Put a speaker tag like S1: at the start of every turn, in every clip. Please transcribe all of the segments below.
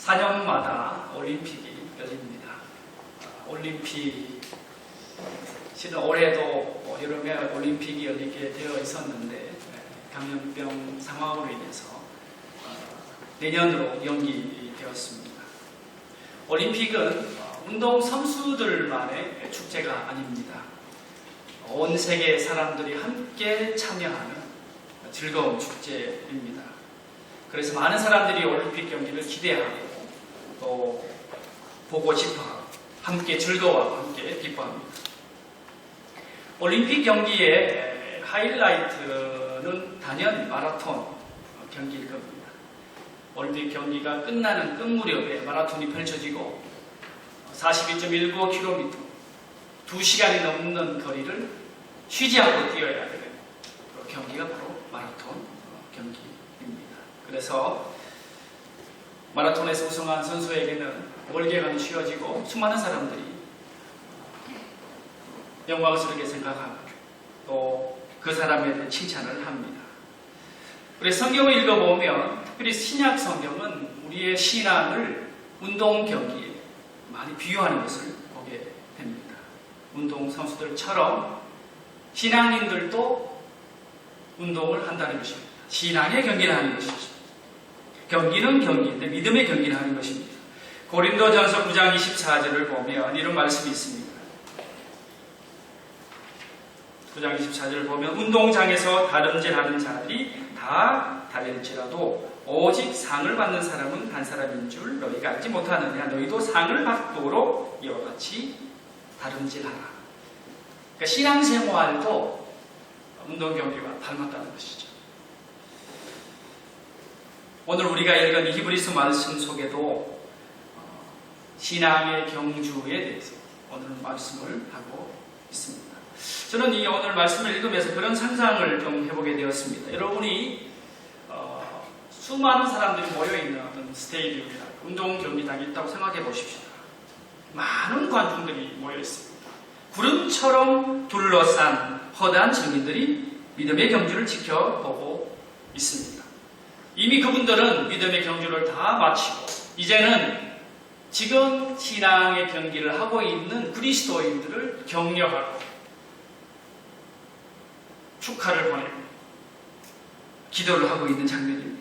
S1: 4년마다 올림픽이 열립니다. 올림픽, 실은 올해도 여러 개 올림픽이 열리게 되어 있었는데 감염병 상황으로 인해서 내년으로 연기되었습니다. 올림픽은 운동 선수들만의 축제가 아닙니다. 온 세계 사람들이 함께 참여하는 즐거운 축제입니다. 그래서 많은 사람들이 올림픽 경기를 기대하고 또 보고 싶어하고 함께 즐거워하고 함께 기뻐합니다. 올림픽 경기의 하이라이트는 단연 마라톤 경기일 겁니다. 올림픽 경기가 끝나는 끝 무렵에 마라톤이 펼쳐지고 42.195km 2시간이 넘는 거리를 쉬지 않고 뛰어야 되는 경기가 바로 마라톤 경기입니다. 그래서 마라톤에서 우승한 선수에게는 월계관이 씌워지고 수많은 사람들이 영광스럽게 생각하고 또 그 사람에 대해 칭찬을 합니다. 우리 성경을 읽어보면 특별히 신약 성경은 우리의 신앙을 운동 경기에 많이 비유하는 것을 보게 됩니다. 운동 선수들처럼 신앙인들도 운동을 한다는 것입니다. 신앙의 경기를 하는 것이죠. 경기는 경기인데 믿음의 경기를 하는 것입니다. 고린도전서 9장 24절을 보면 이런 말씀이 있습니다. 9장 24절을 보면 운동장에서 다름질하는 자들이 다 다를지라도 오직 상을 받는 사람은 한 사람인 줄 너희가 알지 못하느냐. 너희도 상을 받도록 이와 같이 다름질하라. 그러니까 신앙생활도 운동 경기와 닮았다는 것이죠. 오늘 우리가 읽은 이 히브리서 말씀 속에도 신앙의 경주에 대해서 오늘 말씀을 하고 있습니다. 저는 이 오늘 말씀을 읽으면서 그런 상상을 좀 해보게 되었습니다. 여러분이 수많은 사람들이 모여있는 어떤 스테디움이나 운동 경기장이 있다고 생각해 보십시오. 많은 관중들이 모여있습니다. 구름처럼 둘러싼 허다한 증인들이 믿음의 경주를 지켜보고 있습니다. 이미 그분들은 믿음의 경주를 다 마치고 이제는 지금 신앙의 경기를 하고 있는 그리스도인들을 격려하고 축하를 보내고 기도를 하고 있는 장면입니다.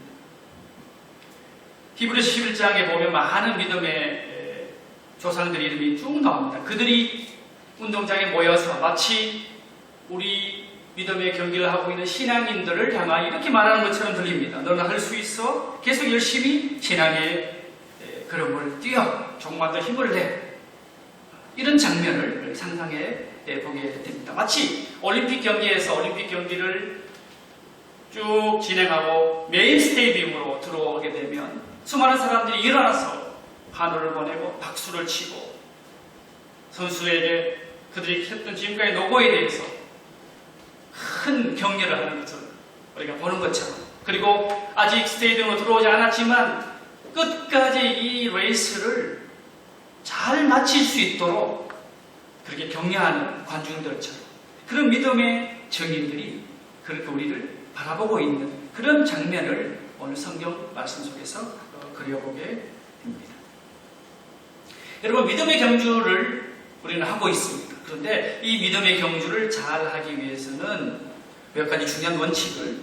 S1: 히브리서 11장에 보면 많은 믿음의 조상들 이름이 쭉 나옵니다. 그들이 운동장에 모여서 마치 우리 믿음의 경기를 하고 있는 신앙인들을 향하여 이렇게 말하는 것처럼 들립니다. 너는 할 수 있어. 계속 열심히 신앙의 걸음을 뛰어. 조금만 더 힘을 내. 이런 장면을 상상해 보게 됩니다. 마치 올림픽 경기에서 올림픽 경기를 쭉 진행하고 메인 스테디움으로 들어오게 되면 수많은 사람들이 일어나서 환호를 보내고 박수를 치고 선수에게 그들이 했던 지금까지 노고에 대해서 큰 격려를 하는 것을 우리가 보는 것처럼, 그리고 아직 스테디움으로 들어오지 않았지만 끝까지 이 레이스를 잘 마칠 수 있도록 그렇게 격려하는 관중들처럼 그런 믿음의 증인들이 그렇게 우리를 바라보고 있는 그런 장면을 오늘 성경 말씀 속에서 그려보게 됩니다. 여러분, 믿음의 경주를 우리는 하고 있습니다. 그런데 이 믿음의 경주를 잘 하기 위해서는 몇 가지 중요한 원칙을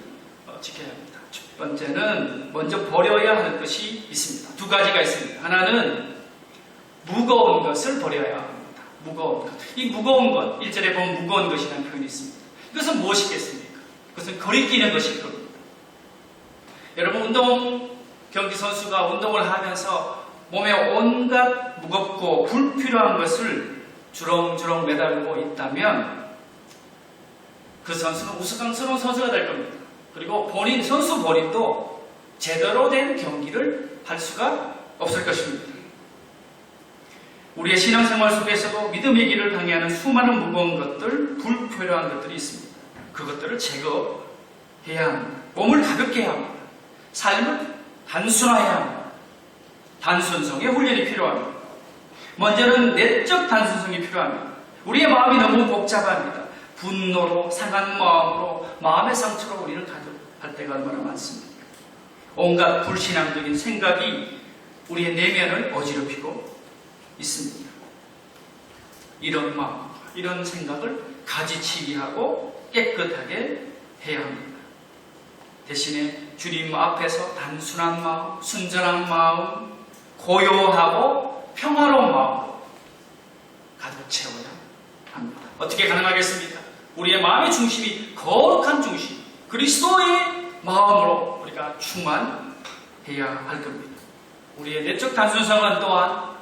S1: 지켜야 합니다. 첫 번째는 먼저 버려야 하는 것이 있습니다. 두 가지가 있습니다. 하나는 무거운 것을 버려야 합니다. 무거운 것. 이 무거운 것, 1절에 보면 무거운 것이라는 표현이 있습니다. 이것은 무엇이겠습니까? 그것은 거리끼는 것일 겁니다. 여러분, 운동 경기 선수가 운동을 하면서 몸에 온갖 무겁고 불필요한 것을 주렁주렁 매달고 있다면 그 선수는 우스꽝스러운 선수가 될 겁니다. 그리고 선수 본인도 제대로 된 경기를 할 수가 없을 것입니다. 우리의 신앙생활 속에서도 믿음의 길을 방해하는 수많은 무거운 것들, 불필요한 것들이 있습니다. 그것들을 제거해야 합니다. 몸을 가볍게 해야 합니다. 삶을 단순화해야 합니다. 단순성의 훈련이 필요합니다. 먼저는 내적 단순성이 필요합니다. 우리의 마음이 너무 복잡합니다. 분노로, 상한 마음으로, 마음의 상처로 우리는 가득할 때가 얼마나 많습니까? 온갖 불신앙적인 생각이 우리의 내면을 어지럽히고 있습니다. 이런 마음, 이런 생각을 가지치기 하고 깨끗하게 해야 합니다. 대신에 주님 앞에서 단순한 마음, 순전한 마음, 고요하고 평화로운 마음으로 가득 채워야 합니다. 어떻게 가능하겠습니까? 우리의 마음의 중심이 거룩한 중심, 그리스도의 마음으로 우리가 충만해야 할 겁니다. 우리의 내적 단순성은 또한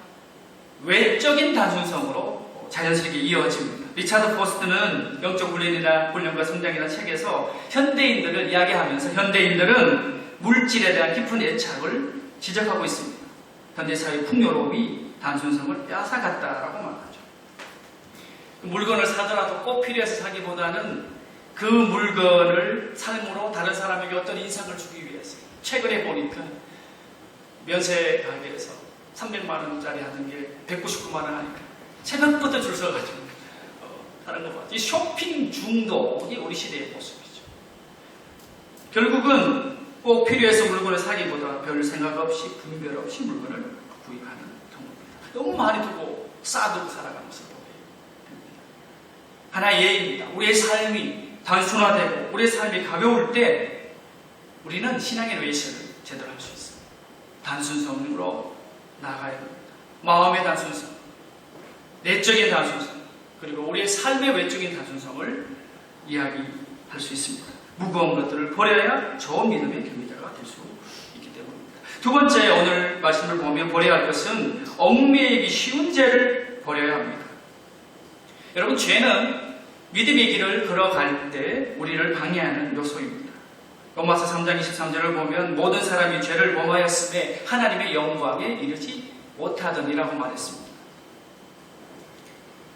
S1: 외적인 단순성으로 자연스럽게 이어집니다. 리차드 포스트는 영적 훈련과 성장이라는 책에서 현대인들을 이야기하면서 현대인들은 물질에 대한 깊은 애착을 지적하고 있습니다. 현대사회의 풍요로움이 단순성을 뺏어갔다라고 말하죠. 물건을 사더라도 꼭 필요해서 사기보다는 그 물건을 삶으로 다른 사람에게 어떤 인상을 주기 위해서. 최근에 보니까 면세 가게에서 300만 원짜리 하는 게 199만 원 하니까 새벽부터 줄 서가지고 하는 거 봐요. 이 쇼핑 중독이 우리 시대의 모습이죠. 결국은 꼭 필요해서 물건을 사기보다 별 생각 없이 분별 없이 물건을 구입하는 경우입니다. 너무 많이 두고 쌓아두고 살아가는 모습을 보게 됩니다. 하나의 예입니다. 우리의 삶이 단순화되고 우리의 삶이 가벼울 때 우리는 신앙의 레이션을 제대로 할 수 있어요. 단순성으로 나아가야 됩니다. 마음의 단순성, 내적인 단순성, 그리고 우리의 삶의 외적인 단순성을 이야기할 수 있습니다. 무거운 것들을 버려야 좋은 믿음의 경비자가 될 수 있기 때문입니다. 두 번째, 오늘 말씀을 보면 버려야 할 것은 얽매이기 쉬운 죄를 버려야 합니다. 여러분, 죄는 믿음의 길을 걸어갈 때 우리를 방해하는 요소입니다. 로마서 3장 23절을 보면 모든 사람이 죄를 범하였음에 하나님의 영광에 이르지 못하더니라고 말했습니다.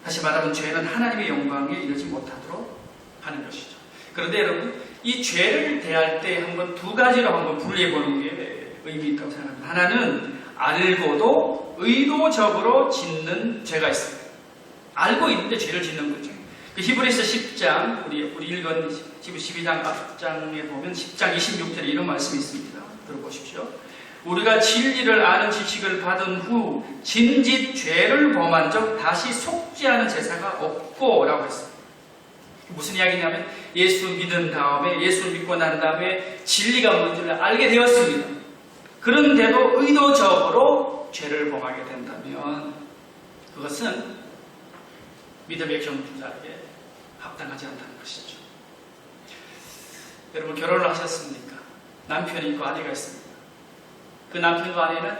S1: 다시 말하면 죄는 하나님의 영광에 이르지 못하도록 하는 것이죠. 그런데 여러분, 이 죄를 대할 때 한번 두 가지로 한번 분리해보는 게 의미 있다고 생각합니다. 하나는 알고도 의도적으로 짓는 죄가 있습니다. 알고 있는데 죄를 짓는 거죠. 그 히브리서 10장, 우리 읽은 12장 앞장에 보면 10장 26절에 이런 말씀이 있습니다. 들어보십시오. 우리가 진리를 아는 지식을 받은 후 진짓 죄를 범한 적 다시 속죄하는 제사가 없고 라고 했습니다. 무슨 이야기냐면 예수 믿은 다음에 예수를 믿고 난 다음에 진리가 뭔지를 알게 되었습니다. 그런데도 의도적으로 죄를 범하게 된다면 그것은 믿음의 경주자에게 합당하지 않다는 것이죠. 여러분, 결혼을 하셨습니까? 남편이 있고 아내가 있습니다. 그 남편과 아내는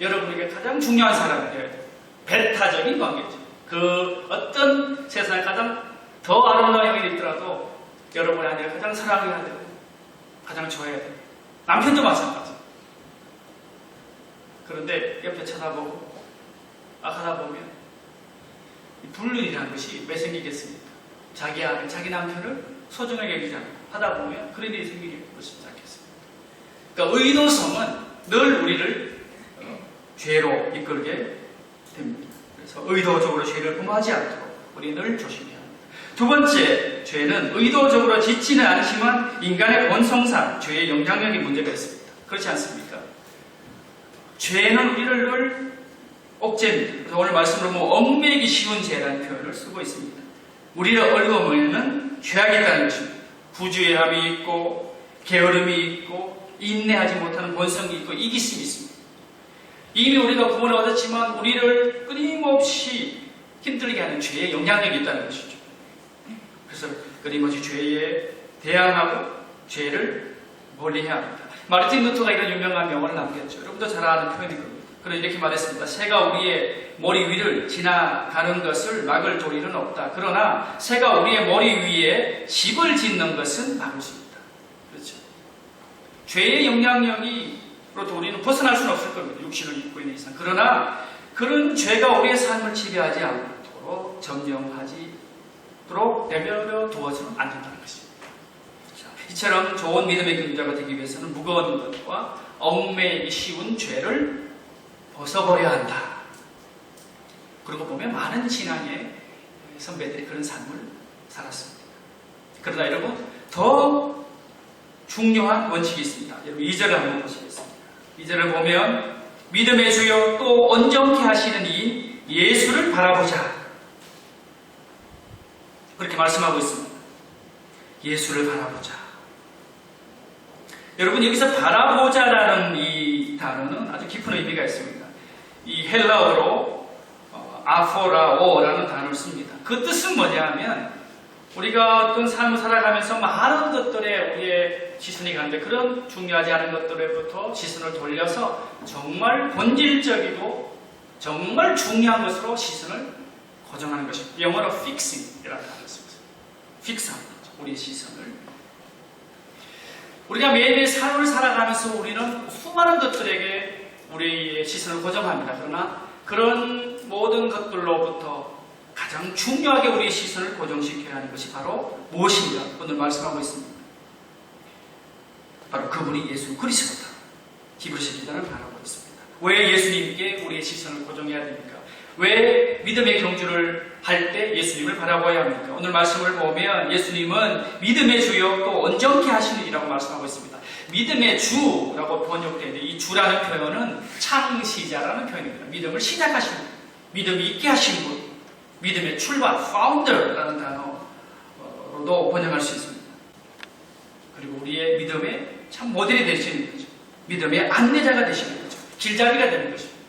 S1: 여러분에게 가장 중요한 사람이 되어야 돼요. 배타적인 관계죠. 그 어떤 세상에 가장 더 아름다운 형이 있더라도 여러분의 아내를 가장 사랑해야 되고 가장 좋아해야 돼요. 남편도 마찬가지. 그런데 옆에 쳐다보고 하다 보면 불륜이라는 것이 왜 생기겠습니까? 자기 아내, 자기 남편을 소중하게 여기지 않고 하다 보면 그런 일이 생기기 쉽지 않겠습니까? 그러니까 의도성은 늘 우리를 죄로 이끌게 됩니다. 그래서 의도적으로 죄를 범하지 않도록 우리 늘 조심해야 합니다. 두 번째, 죄는 의도적으로 짓지는 않지만 인간의 본성상 죄의 영향력이 문제가 있습니다. 그렇지 않습니까? 죄는 우리를 늘 억제입니다. 그래서 오늘 말씀으로 얽매이기 쉬운 죄라는 표현을 쓰고 있습니다. 우리를 얽어매는 죄악이 있다는 것입니다. 부주의함이 있고 게으름이 있고 인내하지 못하는 본성이 있고 이기심이 있습니다. 이미 우리가 구원을 얻었지만 우리를 끊임없이 힘들게 하는 죄의 영향력이 있다는 것이죠. 그래서 끊임없이 죄에 대항하고 죄를 멀리해야 합니다. 마르틴 루터가 이런 유명한 명언을 남겼죠. 여러분도 잘 아는 표현일 겁니다. 그는 이렇게 말했습니다. 새가 우리의 머리 위를 지나가는 것을 막을 도리는 없다. 그러나 새가 우리의 머리 위에 집을 짓는 것은 막을 수 있다. 그렇죠. 죄의 영향력으로부터 우리는 벗어날 수는 없을 겁니다. 육신을 입고 있는 이상. 그러나 그런 죄가 우리의 삶을 지배하지 않도록 점령하도록 내버려 두어서는 안 된다는 것입니다. 이처럼 좋은 믿음의 경주자가 되기 위해서는 무거운 것과 얽매이기 쉬운 죄를 벗어버려야 한다. 그러고 보면 많은 신앙의 선배들이 그런 삶을 살았습니다. 그러나 여러분, 더 중요한 원칙이 있습니다. 여러분 2절을 한번 보시겠습니다. 2절을 보면 믿음의 주여 또 온전케 하시는 이인 예수를 바라보자. 그렇게 말씀하고 있습니다. 예수를 바라보자. 여러분, 여기서 바라보자라는 이 단어는 아주 깊은 의미가 있습니다. 이 헬라어로 아포라오라는 단어를 씁니다. 그 뜻은 뭐냐면 우리가 어떤 삶을 살아가면서 많은 것들에 우리의 시선이 가는데 그런 중요하지 않은 것들에부터 시선을 돌려서 정말 본질적이고 정말 중요한 것으로 시선을 고정하는 것입니다. 영어로 fixing이라는 단어를 씁니다. 픽스하는 거죠. 우리의 시선을. 우리가 매일매일 삶을 살아가면서 우리는 수많은 것들에게 우리의 시선을 고정합니다. 그러나 그런 모든 것들로부터 가장 중요하게 우리의 시선을 고정시켜야 하는 것이 바로 무엇인가 오늘 말씀하고 있습니다. 바로 그분이 예수 그리스도다. 히브리서 기자는 바라고 있습니다. 왜 예수님께 우리의 시선을 고정해야 됩니까? 왜 믿음의 경주를 할 때 예수님을 바라봐야 합니까? 오늘 말씀을 보면 예수님은 믿음의 주요 또 온전케 하시는 이라고 말씀하고 있습니다. 믿음의 주라고 번역되어 있는데 이 주라는 표현은 창시자라는 표현입니다. 믿음을 시작하신 분, 믿음이 있게 하신 분, 믿음의 출발, founder라는 단어로도 번역할 수 있습니다. 그리고 우리의 믿음의 참 모델이 되시는 거죠. 믿음의 안내자가 되시는 거죠. 길잡이가 되는 것입니다.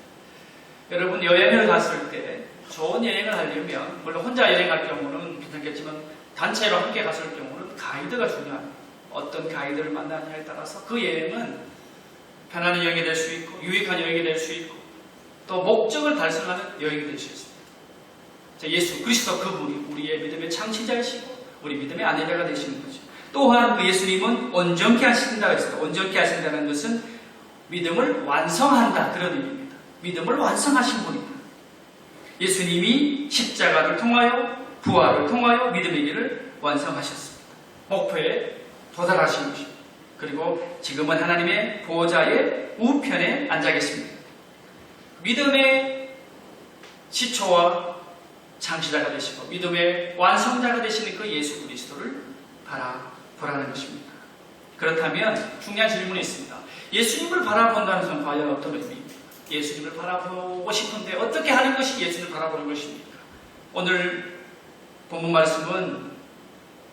S1: 여러분, 여행을 갔을 때 좋은 여행을 하려면 물론 혼자 여행할 경우는 괜찮겠지만 단체로 함께 갔을 경우는 가이드가 중요합니다. 어떤 가이드를 만나느냐에 따라서 그 여행은 편안한 여행이 될 수 있고 유익한 여행이 될 수 있고 또 목적을 달성하는 여행이 될 수 있습니다. 예수 그리스도 그분이 우리의 믿음의 창시자이시고 우리 믿음의 안내자가 되시는 거죠. 또한 그 예수님은 온전케 하신다고 했습니다. 온전케 하신다는 것은 믿음을 완성한다 그런 의미입니다. 믿음을 완성하신 분입니다. 예수님이 십자가를 통하여 부활을 통하여 믿음의 길을 완성하셨습니다. 목표에 도달하신 것입니다. 그리고 지금은 하나님의 보좌의 우편에 앉아 계십니다. 믿음의 시초와 창시자가 되시고 믿음의 완성자가 되시는 그 예수 그리스도를 바라보라는 것입니다. 그렇다면 중요한 질문이 있습니다. 예수님을 바라본다는 것은 과연 어떤 의미입니까? 예수님을 바라보고 싶은데 어떻게 하는 것이 예수님을 바라보는 것입니까? 오늘 본문 말씀은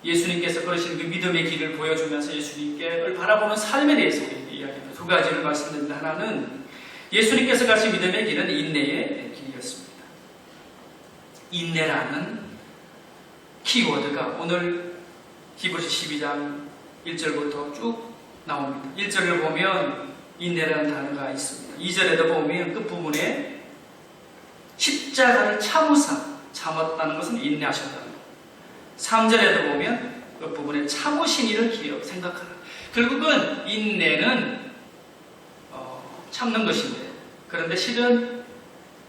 S1: 예수님께서 걸으신 그 믿음의 길을 보여주면서 예수님께를 바라보는 삶에 대해서 우리에게 이야기합니다. 두 가지를 말씀드립니다. 하나는 예수님께서 가신 믿음의 길은 인내의 길이었습니다. 인내라는 키워드가 오늘 히브리서 12장 1절부터 쭉 나옵니다. 1절을 보면 인내라는 단어가 있습니다. 2절에도 보면 끝부분에 십자가를 참았다는 것은 인내하셨다는 것. 3절에도 보면 끝부분에 참으신 이를 생각하라. 결국은 인내는 참는 것인데 그런데 실은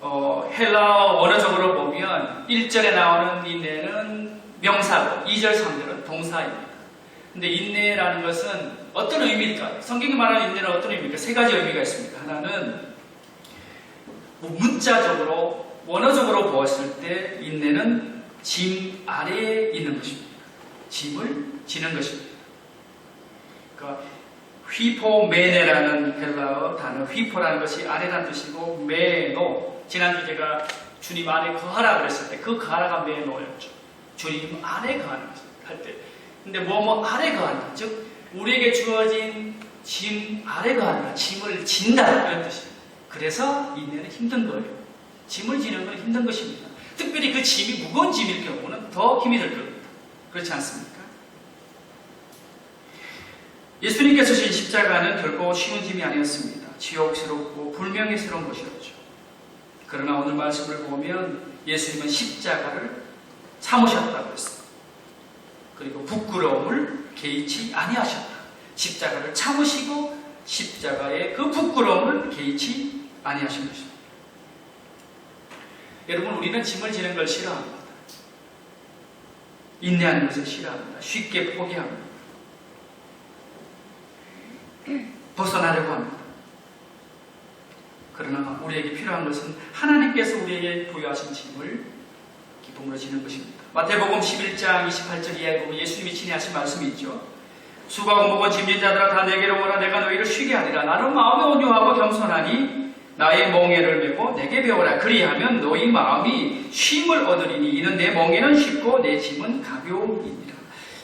S1: 헬라어 원어적으로 보면 1절에 나오는 인내는 명사고 2절, 3절은 동사입니다. 근데 인내라는 것은 어떤 의미일까? 성경이 말하는 인내는 어떤 의미입니까? 세 가지 의미가 있습니다. 하나는 문자적으로 원어적으로 보았을 때 인내는 짐 아래에 있는 것입니다. 짐을 지는 것입니다. 그러니까 휘포메네라는 헬라어 단어 휘포라는 것이 아래라는 뜻이고 메노 지난주 제가 주님 안에 거하라 그랬을 때 그 거하라가 메노였죠. 주님 안에 거하는 것을 할 때. 근데 뭐뭐 아래 거한다. 즉 우리에게 주어진 짐 아래 거한다. 짐을 진다 이런 뜻입니다. 그래서 인내는 힘든 거예요. 짐을 지는 건 힘든 것입니다. 특별히 그 짐이 무거운 짐일 경우는 더 힘이 들 겁니다. 그렇지 않습니까? 예수님께서 지신 십자가는 결코 쉬운 짐이 아니었습니다. 지옥스럽고 불명예스러운 것이었죠. 그러나 오늘 말씀을 보면 예수님은 십자가를 참으셨다고 했습니다. 그리고 부끄러움을 개의치 아니하셨다. 십자가를 참으시고 십자가의 그 부끄러움을 개의치 아니하신 것입니다. 여러분, 우리는 짐을 지는 걸 싫어합니다. 인내하는 것을 싫어합니다. 쉽게 포기합니다. 벗어나려고 합니다. 그러나 우리에게 필요한 것은 하나님께서 우리에게 부여하신 짐을 기쁨으로 지는 것입니다. 마태복음 11장 28절 이하에 보면 예수님이 친히 하신 말씀이 있죠. 수고하고 무거운 짐진 자들아 다 내게로 오라. 내가 너희를 쉬게 하리라. 나는 마음이 온유하고 겸손하니 나의 멍에를 메고 내게 배우라. 그리하면 너희 마음이 쉼을 얻으리니 이는 내 멍에는 쉽고 내 짐은 가벼움이니라.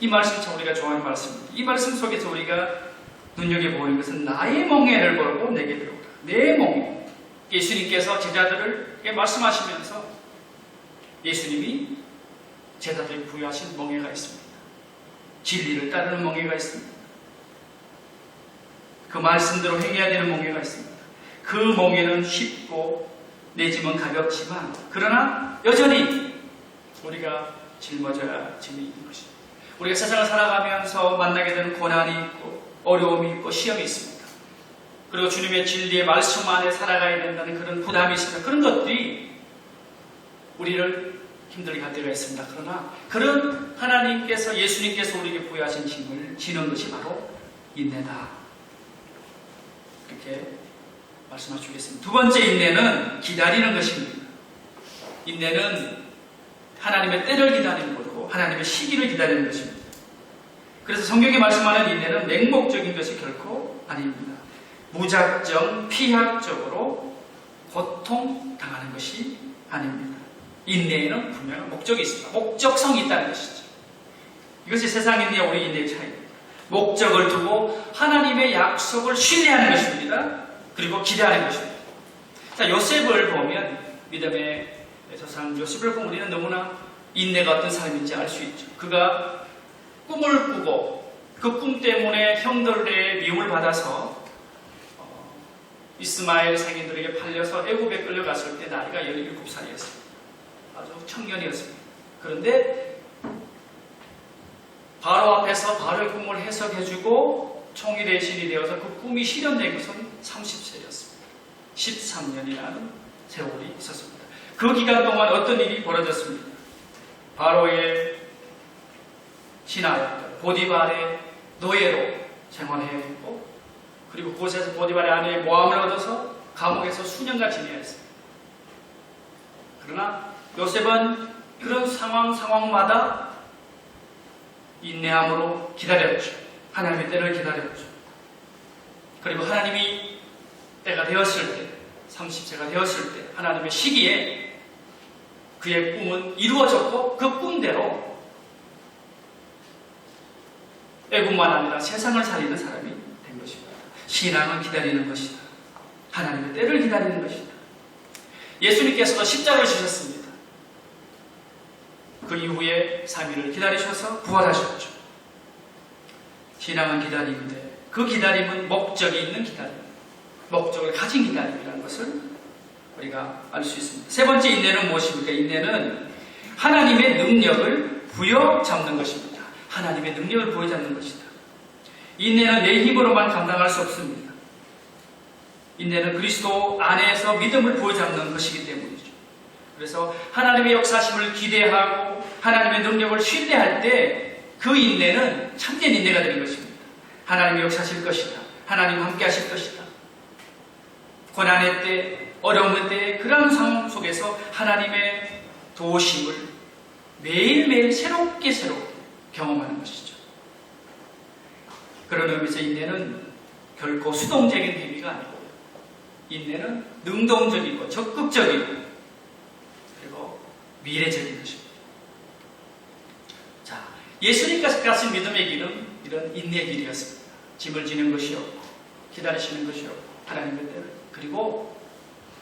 S1: 이 말씀 참 우리가 좋아하는 말씀입니다. 이 말씀 속에서 우리가 눈여겨보는 것은 나의 멍에를 걸고 내게 배우라. 내 멍에. 예수님께서 제자들에게 말씀하시면서 예수님이 제자들에게 부여하신 멍에가 있습니다. 진리를 따르는 멍에가 있습니다. 그 말씀대로 행해야 되는 멍에가 있습니다. 그 멍에는 쉽고 내 짐은 가볍지만 그러나 여전히 우리가 짊어져야 짐이 있는 것입니다. 우리가 세상을 살아가면서 만나게 되는 고난이 있고 어려움이 있고 시험이 있습니다. 그리고 주님의 진리의 말씀 안에 살아가야 된다는 그런 부담이 있습니다. 그런 것들이 우리를 힘들게 할 때가 있습니다. 그러나 그런 하나님께서 예수님께서 우리에게 부여하신 짐을 지는 것이 바로 인내다. 이렇게 말씀해 주겠습니다. 두 번째 인내는 기다리는 것입니다. 인내는 하나님의 때를 기다리는 것이고 하나님의 시기를 기다리는 것입니다. 그래서 성경이 말씀하는 인내는 맹목적인 것이 결코 아닙니다. 무작정 피학적으로 고통당하는 것이 아닙니다. 인내에는 분명한 목적이 있습니다. 목적성이 있다는 것이죠. 이것이 세상 인내와 우리 인내의 차이입니다. 목적을 두고 하나님의 약속을 신뢰하는 것입니다. 그리고 기대하는 것입니다. 자, 요셉을 보면 믿음의 조상 요셉을 보면 우리는 너무나 인내가 어떤 사람인지 알 수 있죠. 그가 꿈을 꾸고 그 꿈 때문에 형들의 미움을 받아서 이스마엘 상인들에게 팔려서 애굽에 끌려갔을 때 나이가 17살이었습니다. 아주 청년이었습니다. 그런데 바로 앞에서 바로의 꿈을 해석해주고 총일의 신이 되어서 그 꿈이 실현된 것은 30세였습니다. 13년이라는 세월이 있었습니다. 그 기간 동안 어떤 일이 벌어졌습니까? 바로의 신하였던 보디발의 노예로 생활했고 그리고 그곳에서 보디발의 아내의 모함을 얻어서 감옥에서 수년간 지내야 했습니다. 그러나 요셉은 그런 상황마다 인내함으로 기다렸죠. 하나님의 때를 기다렸죠. 그리고 하나님이 때가 되었을 때 30세가 되었을 때 하나님의 시기에 그의 꿈은 이루어졌고 그 꿈대로 애굽만 아니라 세상을 살리는 사람이 된 것입니다. 신앙은 기다리는 것이다. 하나님의 때를 기다리는 것이다. 예수님께서도 십자가를 지셨습니다. 그 이후에 3일을 기다리셔서 부활하셨죠. 신앙은 기다림인데 그 기다림은 목적이 있는 기다림, 목적을 가진 기다림이라는 것을 우리가 알 수 있습니다. 세 번째 인내는 무엇입니까? 인내는 하나님의 능력을 부여잡는 것입니다. 하나님의 능력을 부여잡는 것이다. 인내는 내 힘으로만 감당할 수 없습니다. 인내는 그리스도 안에서 믿음을 부여잡는 것이기 때문이죠. 그래서 하나님의 역사심을 기대하고 하나님의 능력을 신뢰할 때 그 인내는 참된 인내가 되는 것입니다. 하나님의 역사하실 것이다. 하나님 함께 하실 것이다. 고난의 때, 어려움의 때 그런 상황 속에서 하나님의 도우심을 매일매일 새롭게 경험하는 것이죠. 그런 의미에서 인내는 결코 수동적인 행위가 아니고 인내는 능동적이고 적극적이고 그리고 미래적인 것입니다. 자, 예수님께서 가신 믿음의 길은 이런 인내의 길이었습니다. 짐을 지는 것이었고 기다리시는 것이었고 하나님의 때를 그리고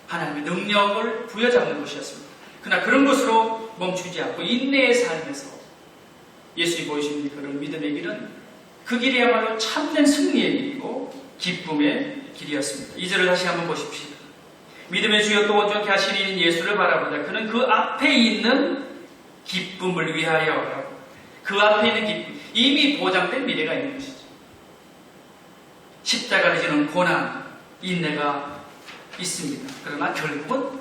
S1: 하나님의 능력을 부여잡는 것이었습니다. 그러나 그런 것으로 멈추지 않고 인내의 삶에서 예수님이 보이신 그런 믿음의 길은 그 길이야말로 참된 승리의 길이고 기쁨의 길이었습니다. 2절을 다시 한번 보십시오. 믿음의 주여 또 온전케 하시는 예수를 바라보자. 그는 그 앞에 있는 기쁨을 위하여 그 앞에 있는 기쁨, 이미 보장된 미래가 있는 것이죠. 십자가를 지는 고난, 인내가 있습니다. 그러나 결국은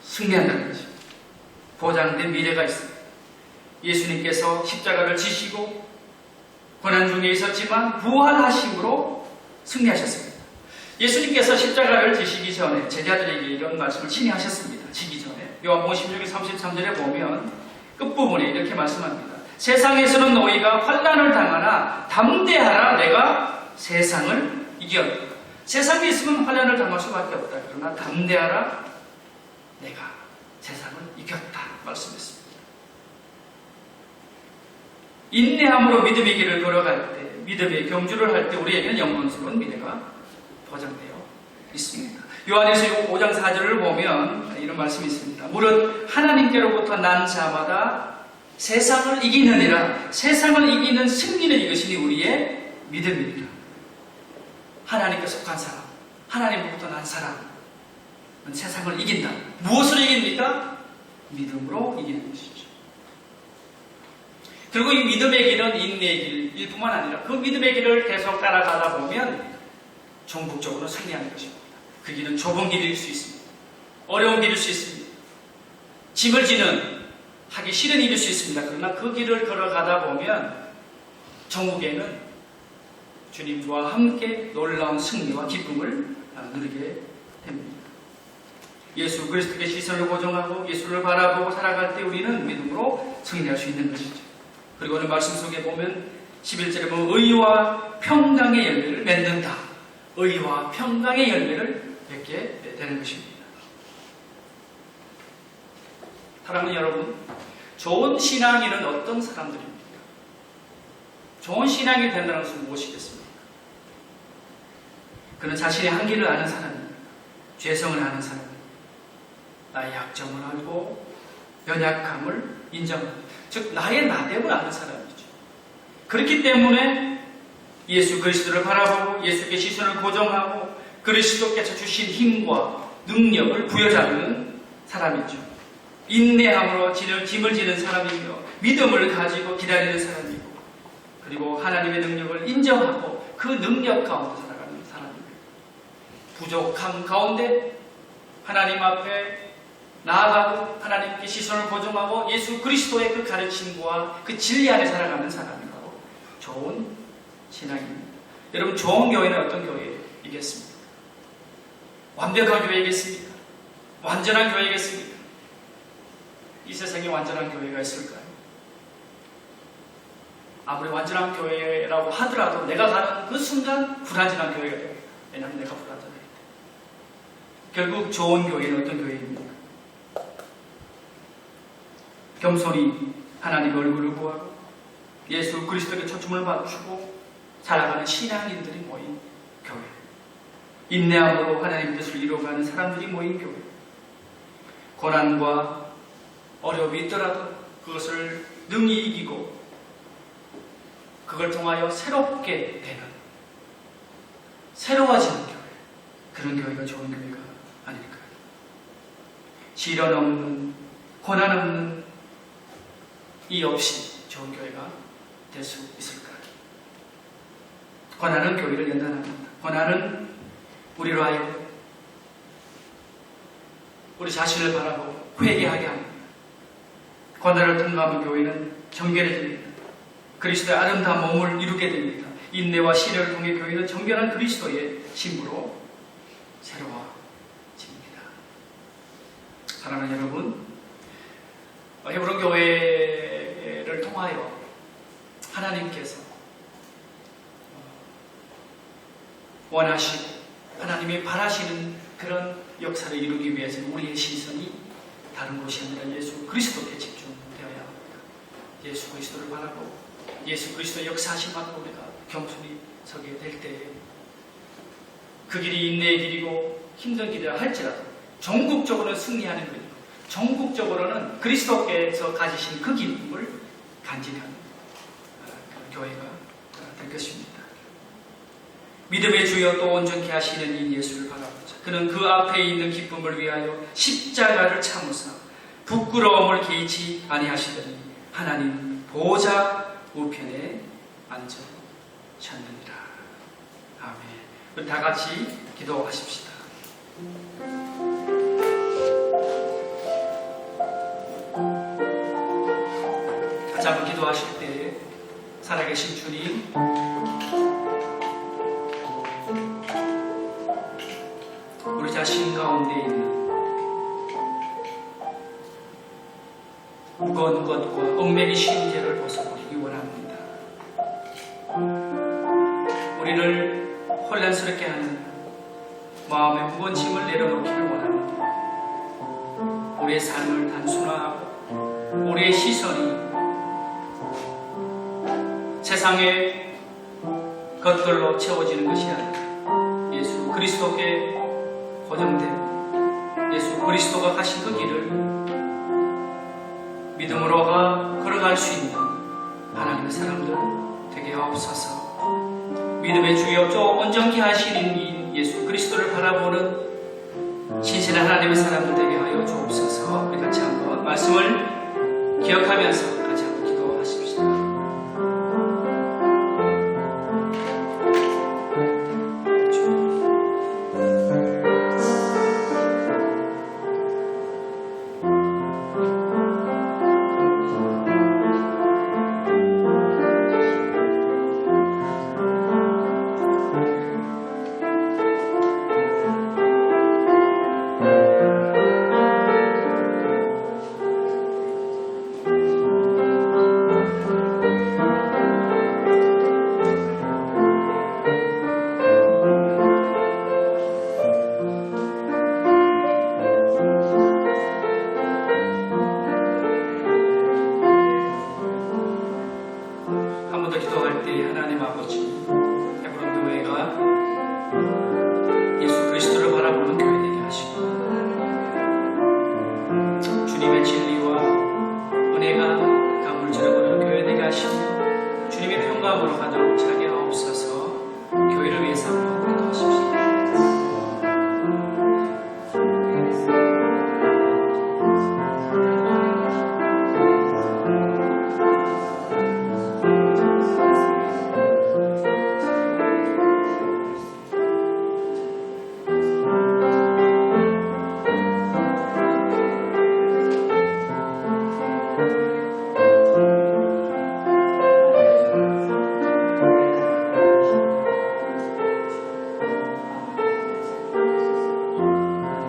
S1: 승리한다는 것입니다. 보장된 미래가 있습니다. 예수님께서 십자가를 지시고 고난 중에 있었지만 부활하심으로 승리하셨습니다. 예수님께서 십자가를 지시기 전에 제자들에게 이런 말씀을 친히 하셨습니다. 지기 전에 요한복음 16장 33절에 보면 끝부분에 이렇게 말씀합니다. 세상에서는 너희가 환난을 당하나 담대하라 내가 세상을 이겼다. 세상에 있으면 환난을 당할 수밖에 없다. 그러나 담대하라, 내가 세상을 이겼다 말씀했습니다. 인내함으로 믿음의 길을 걸어갈 때, 믿음의 경주를 할 때 우리에게는 영광스러운 미래가 보장되어 있습니다. 요한일서 5장 4절을 보면 이런 말씀이 있습니다. 무릇 하나님께로부터 난 자마다 세상을 이기느니라. 세상을 이기는 승리는 이것이니 우리의 믿음이니라. 하나님께 속한 사람, 하나님으로부터 난 사람은 세상을 이긴다. 무엇으로 이깁니까? 믿음으로 이기는 것이죠. 그리고 이 믿음의 길은 인내의 길일 뿐만 아니라 그 믿음의 길을 계속 따라가다 보면 종국적으로 승리하는 것입니다. 그 길은 좁은 길일 수 있습니다. 어려운 길일 수 있습니다. 짐을 지는 하기 싫은 일일 수 있습니다. 그러나 그 길을 걸어가다 보면 천국에는 주님과 함께 놀라운 승리와 기쁨을 누리게 됩니다. 예수 그리스도의 시선을 고정하고 예수를 바라보고 살아갈 때 우리는 믿음으로 승리할 수 있는 것이죠. 그리고 오늘 말씀 속에 보면 11절에 보면 의와 평강의 열매를 맺는다. 의와 평강의 열매를 맺게 되는 것입니다. 사랑하는 여러분, 좋은 신앙인은 어떤 사람들입니까? 좋은 신앙이 된다는 것은 무엇이겠습니까? 그는 자신의 한계를 아는 사람입니다. 죄성을 아는 사람입니다. 나의 약점을 알고 연약함을 인정합니다. 즉 나의 나됨을 아는 사람이죠. 그렇기 때문에 예수 그리스도를 바라보고 예수께 시선을 고정하고 그리스도께서 주신 힘과 능력을 부여잡는 사람이죠. 인내함으로 짐을 지는 사람이며 믿음을 가지고 기다리는 사람이고 그리고 하나님의 능력을 인정하고 그 능력 가운데 살아가는 사람입니다. 부족함 가운데 하나님 앞에 나아가고 하나님께 시선을 고정하고 예수 그리스도의 그 가르침과 그 진리 안에 살아가는 사람이 바로 좋은 신앙입니다. 여러분, 좋은 교회는 어떤 교회이겠습니까? 완벽한 교회이겠습니까? 완전한 교회이겠습니까? 이 세상에 완전한 교회가 있을까요? 아무리 완전한 교회라고 하더라도 내가 가는 그 순간 불완전한 교회가 됩니다. 왜냐하면 내가 불완전하기 때문에. 결국 좋은 교회는 어떤 교회입니까? 겸손히 하나님의 얼굴을 구하고 예수 그리스도에게 초점을 맞추고 살아가는 신앙인들이 모인 교회, 인내함으로 하나님의 뜻을 이루어가는 사람들이 모인 교회, 고난과 어려움이 있더라도 그것을 능히 이기고 그걸 통하여 새롭게 되는, 새로워지는 교회, 그런 교회가 좋은 교회가 아닐까요? 시련 없는, 고난 없는 이 없이 좋은 교회가 될 수 있을까요? 고난은 교회를 연단합니다. 고난은 우리로 하여금 우리 자신을 바라보고 회개하게 합니다. 고난을 통과하면 교회는 정결해집니다. 그리스도의 아름다운 몸을 이루게 됩니다. 인내와 시련을 통해 교회는 정결한 그리스도의 신부로 새로워집니다. 사랑하는 여러분, 헤브론 교회를 통하여 하나님께서 원하시고 하나님이 바라시는 그런 역사를 이루기 위해서는 우리의 시선이 다른 곳이 아니라 예수 그리스도께 집중되어야 합니다. 예수 그리스도를 바라고 예수 그리스도의 역사하심 앞에 우리가 겸손히 서게 될 때에 그 길이 인내의 길이고 힘든 길이라 할지라도 전국적으로는 승리하는 길이고 전국적으로는 그리스도께서 가지신 그 기쁨을 간직하는 교회가 될 것입니다. 믿음의 주여 또 온전케 하시는 이 예수를 바라보자. 그는 그 앞에 있는 기쁨을 위하여 십자가를 참으사 부끄러움을 개의치 아니하시더니 하나님 보좌 우편에 앉으셨느니라. 아멘. 우리 다 같이 기도하십시다. 같이 한번 기도하실 때 살아계신 주님, 우리 자신 가운데 있는 무거운 것과 얽매기 쉬운 죄를 벗어버리기 원합니다. 우리를 혼란스럽게 하는 마음의 무거운 짐을 내려놓기를 원합니다. 우리의 삶을 단순화하고 우리의 시선이 세상의 것들로 채워지는 것이 아니라 예수 그리스도께 고정되고 예수 그리스도가 가신 그 길을 믿음으로 걸어갈 수 있는 하나님의 사람들 되게 하옵소서. 믿음의 주여 또 온전케 하시는 이 예수 그리스도를 바라보는 신실한 하나님의 사람들 되게 하여 주옵소서. 우리 같이 한번 말씀을 기억하면서 같이 한번 기도하십시다.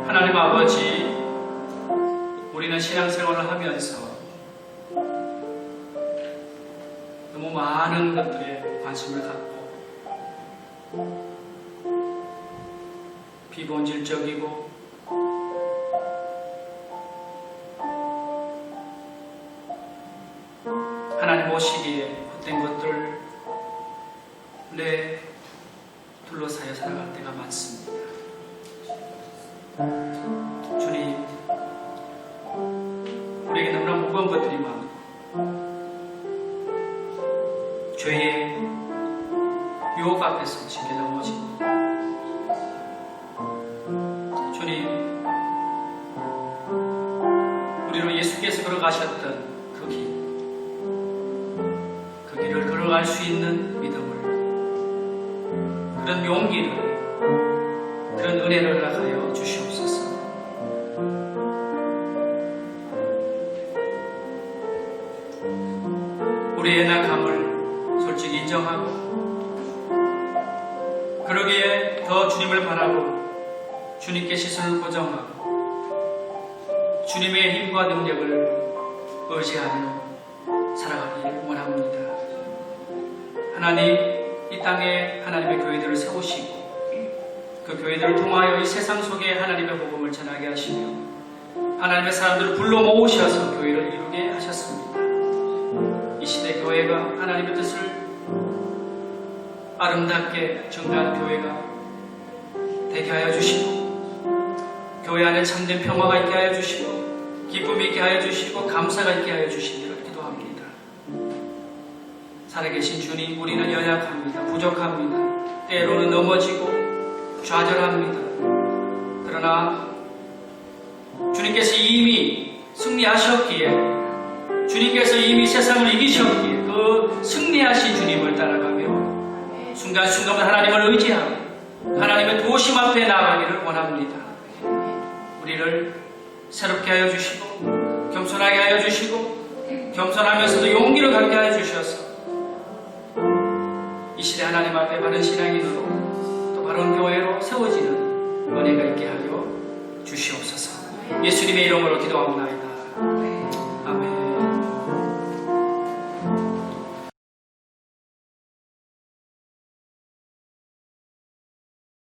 S1: 하나님 아버지, 우리는 신앙생활을 하면서 너무 많은 것들에 관심을 갖고 비본질적이고 하나님 오시기에 헛된 것들에 둘러싸여 살아갈 때가 많습니다. 주님, 우리에게 너무나 무거운 것들이 많고 죄의 유혹 앞에서 쉽게 넘어집니다. 주님, 우리로 예수께서 걸어가셨던 그 길을 걸어갈 수 있는 믿음을, 그런 용기를, 그런 은혜를 허락하여 주시옵소서. 우리의 낙함을 솔직히 인정하고 그러기에 더 주님을 바라보고 주님께 시선을 고정하고 주님의 힘과 능력을 의지하며 살아가길 원합니다. 하나님, 이 땅에 하나님의 교회들을 세우시고 그 교회들을 통하여 이 세상 속에 하나님의 복음을 전하게 하시며 하나님의 사람들을 불러 모으셔서 교회를 이루게 하셨습니다. 이 시대 교회가 하나님의 뜻을 아름답게 증거하는 교회가 되게 하여 주시고 교회 안에 참된 평화가 있게 하여 주시고 기쁨이 있게 하여 주시고 감사가 있게 하여 주시기를 기도합니다. 살아계신 주님, 우리는 연약합니다. 부족합니다. 때로는 넘어지고 좌절합니다. 그러나 주님께서 이미 승리하셨기에, 주님께서 이미 세상을 이기셨기에 그 승리하신 주님을 따라가며 순간순간 하나님을 의지하고 하나님의 도심 앞에 나아가기를 원합니다. 우리를 새롭게 하여 주시고 겸손하게 하여 주시고 겸손하면서도 용기를 갖게 하여 주셔서 이 시대 하나님 앞에 바른 신앙인으로 또 바른 교회로 세워지는 은혜가 있게 하여 주시옵소서. 예수님의 이름으로 기도하옵나이다. 아멘.